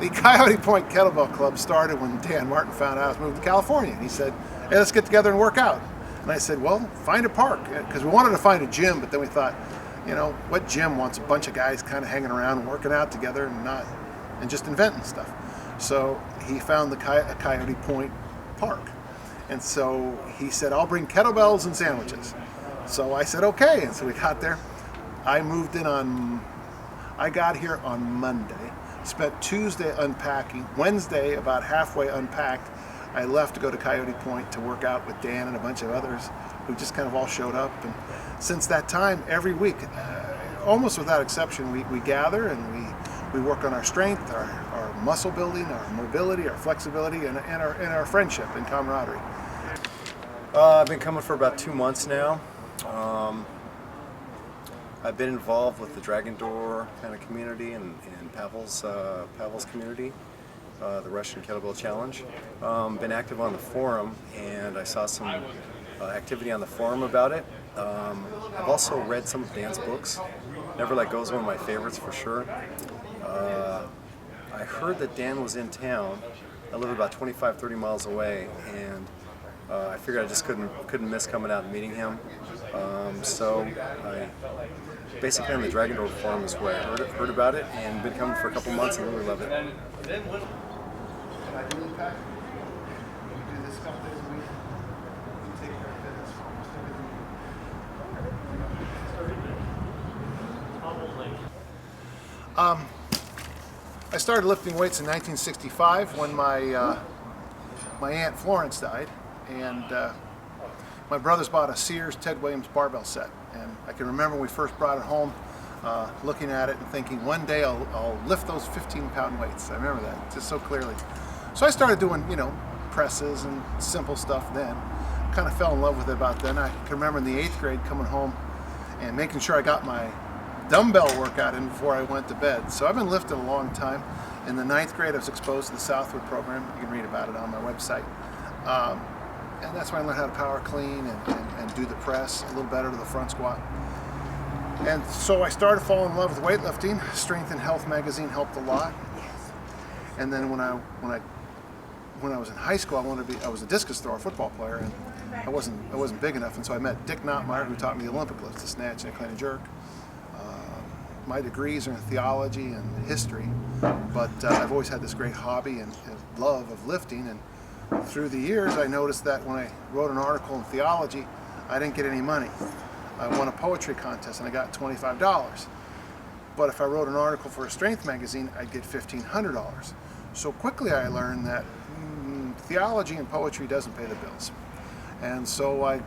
The Coyote Point Kettlebell Club started when Dan Martin found out I was moving to California. And he said, hey, let's get together and work out. And I said, well, find a park. Because we wanted to find a gym, but then we thought, what gym wants a bunch of guys kind of hanging around and working out together and just inventing stuff. So he found the Coyote Point Park. And so he said, I'll bring kettlebells and sandwiches. So I said, okay. And so we got there. I got here on Monday, spent Tuesday unpacking. Wednesday, about halfway unpacked, I left to go to Coyote Point to work out with Dan and a bunch of others who just kind of all showed up. And since that time, every week, almost without exception, we gather and we work on our strength, our muscle building, our mobility, our flexibility, and our friendship and camaraderie. I've been coming for about 2 months now. I've been involved with the Dragon Door kind of community and Pavel's community, the Russian Kettlebell Challenge. Been active on the forum, and I saw some activity on the forum about it. I've also read some of Dan's books. Never Let Go is one of my favorites for sure. I heard that Dan was in town. I live about 25-30 miles away, and I figured I just couldn't miss coming out and meeting him. So I basically on the Dragon Door forum is where I heard about it, and been coming for a couple months and really love it. I started lifting weights in 1965 when my Aunt Florence died, and my brothers bought a Sears Ted Williams barbell set. And I can remember when we first brought it home, looking at it and thinking, one day I'll lift those 15-pound weights. I remember that just so clearly. So I started doing, presses and simple stuff then. Kind of fell in love with it about then. I can remember in the 8th grade coming home and making sure I got my dumbbell workout in before I went to bed. So I've been lifting a long time. In the 9th grade, I was exposed to the Southwood program. You can read about it on my website. And that's when I learned how to power clean and do the press a little better to the front squat. And so I started falling in love with weightlifting. Strength and Health magazine helped a lot. And then when I was in high school, I was a discus thrower, football player, and I wasn't big enough. And so I met Dick Nottmeyer, who taught me the Olympic lifts, the snatch and clean and jerk. My degrees are in theology and history, but I've always had this great hobby and love of lifting. And through the years, I noticed that when I wrote an article in theology, I didn't get any money. I won a poetry contest and I got $25. But if I wrote an article for a strength magazine, I'd get $1,500. So quickly I learned that theology and poetry doesn't pay the bills. And so I've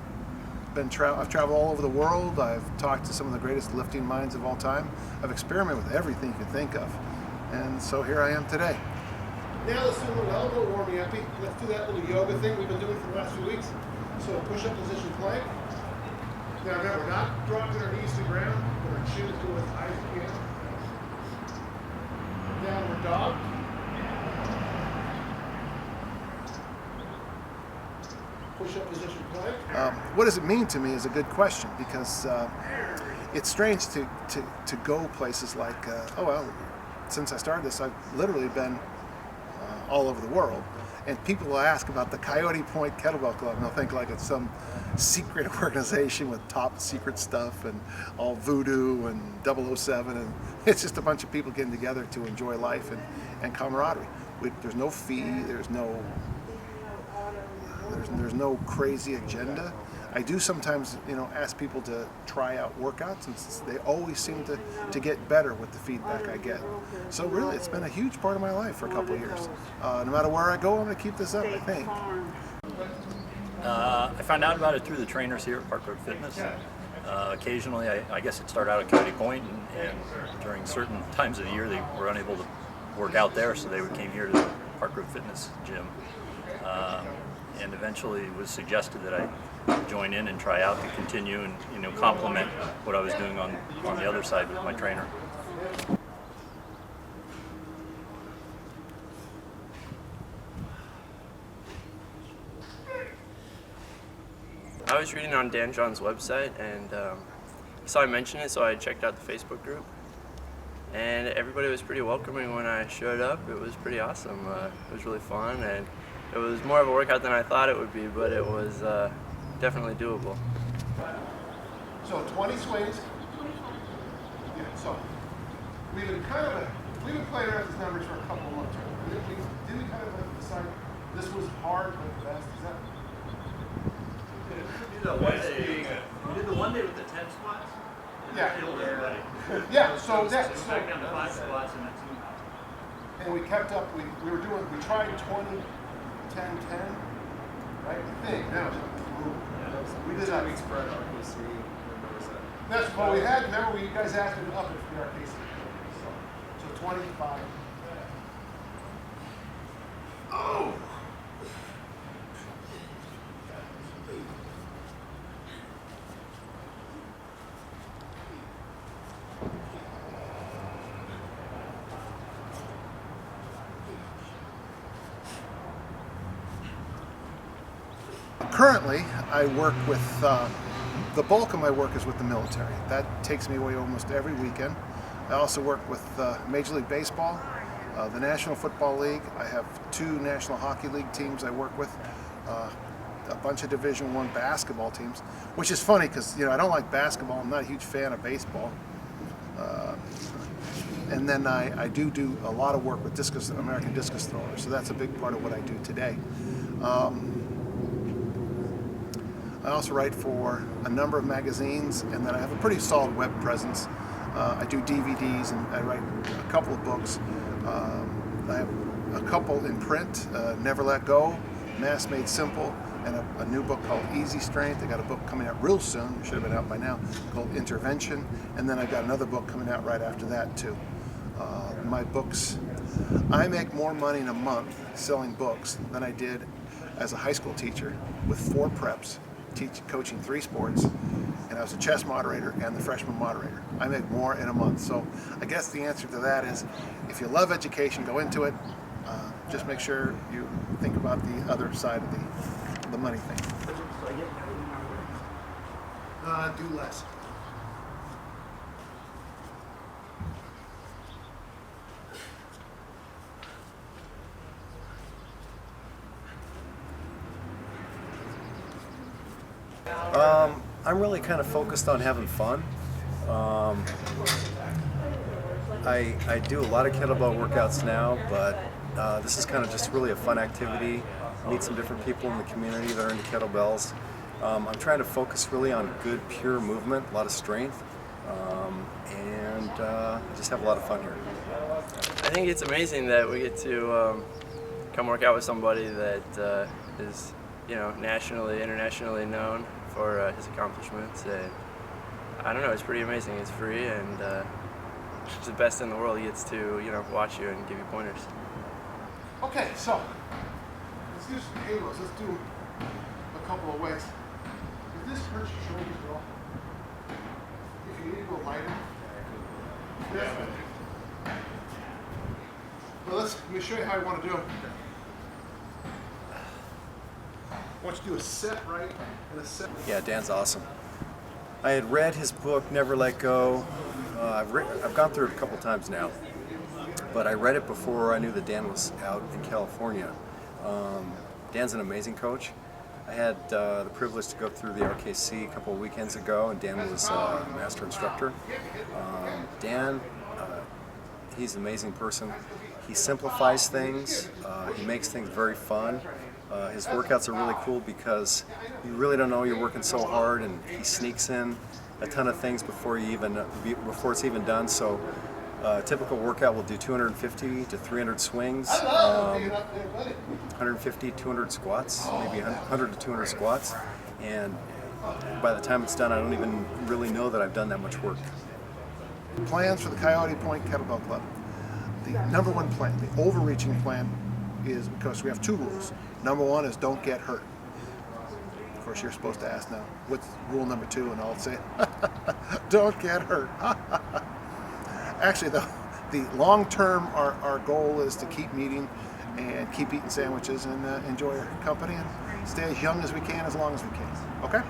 traveled all over the world. I've talked to some of the greatest lifting minds of all time. I've experimented with everything you can think of. And so here I am today. Now let's do a little elbow warming up. Let's do that little yoga thing we've been doing for the last few weeks. So push-up position plank. Now remember, not dropping our knees to the ground, but our chin is going as high as we can. Downward dog. Push-up position plank. What does it mean to me is a good question, because it's strange to go places like, since I started this, I've literally been all over the world. And people will ask about the Coyote Point Kettlebell Club, and they'll think like it's some secret organization with top secret stuff and all voodoo and 007, and it's just a bunch of people getting together to enjoy life and camaraderie. There's no fee, there's no crazy agenda. I do sometimes, ask people to try out workouts, and they always seem to get better with the feedback I get. So really, it's been a huge part of my life for a couple of years. No matter where I go, I'm going to keep this up, I think. I found out about it through the trainers here at Park Road Fitness. Occasionally, I guess it started out at Coyote Point, and during certain times of the year, they were unable to work out there, so they came here to the Park Road Fitness gym. And eventually it was suggested that I join in and try out to continue and complement what I was doing on the other side with my trainer. I was reading on Dan John's website and saw I mentioned it, so I checked out the Facebook group. and everybody was pretty welcoming when I showed up. It was pretty awesome. It was really fun, and it was more of a workout than I thought it would be, but it was definitely doable. So 20 swings. Yeah, so we've been playing around with these numbers for a couple of months. Right? Didn't we kind of decide this was hard but the best? Is that? We did the one day with the 10 squats. Yeah. Killed everybody. Yeah. So Back down to 5 squats and that's and we kept up. We tried 20, 10, 10. Right. The thing now. We did that. Spread RKC. That's what we had. Remember, you guys asked me to up it for the RKC. So 25. Oh. Currently, I work with, the bulk of my work is with the military. That takes me away almost every weekend. I also work with Major League Baseball, the National Football League. I have 2 National Hockey League teams I work with, a bunch of Division I basketball teams, which is funny because, I don't like basketball. I'm not a huge fan of baseball. And then I do a lot of work with American discus throwers, so that's a big part of what I do today. I also write for a number of magazines, and then I have a pretty solid web presence. I do DVDs, and I write a couple of books. I have a couple in print, Never Let Go, Mass Made Simple, and a new book called Easy Strength. I got a book coming out real soon, it should have been out by now, called Intervention, and then I've got another book coming out right after that too. My books, I make more money in a month selling books than I did as a high school teacher with 4 preps, coaching 3 sports, and I was a chess moderator and the freshman moderator. I make more in a month. So I guess the answer to that is, if you love education, go into it. Just make sure you think about the other side of the money thing. Do less. I'm really kind of focused on having fun. I do a lot of kettlebell workouts now, but this is kind of just really a fun activity. Meet some different people in the community that are into kettlebells. I'm trying to focus really on good, pure movement, a lot of strength, and just have a lot of fun here. I think it's amazing that we get to come work out with somebody that is, nationally, internationally known for his accomplishments, and I don't know, it's pretty amazing. It's free, and it's the best in the world. He gets to, watch you and give you pointers. Okay, so let's do some halos. Let's do a couple of ways. If this hurts your shoulders at all, if you need to go lighter, well, let me show you how I want to do it. I want you to do a set right and a set. Yeah, Dan's awesome. I had read his book, Never Let Go. I've gone through it a couple times now, but I read it before I knew that Dan was out in California. Dan's an amazing coach. I had the privilege to go through the RKC a couple of weekends ago, and Dan was a master instructor. Dan, he's an amazing person. He simplifies things. He makes things very fun. His workouts are really cool because you really don't know you're working so hard, and he sneaks in a ton of things before it's even done. So a typical workout will do 250 to 300 swings, 150, 200 squats, maybe 100 to 200 squats, and by the time it's done, I don't even really know that I've done that much work. Plans for the Coyote Point Kettlebell Club. The number one plan, the overreaching plan, is because we have 2 rules. Number 1 is don't get hurt. Of course, you're supposed to ask now, what's rule number 2? And I'll say, don't get hurt. Actually, the long term, our goal is to keep meeting and keep eating sandwiches and enjoy our company and stay as young as we can, as long as we can. Okay?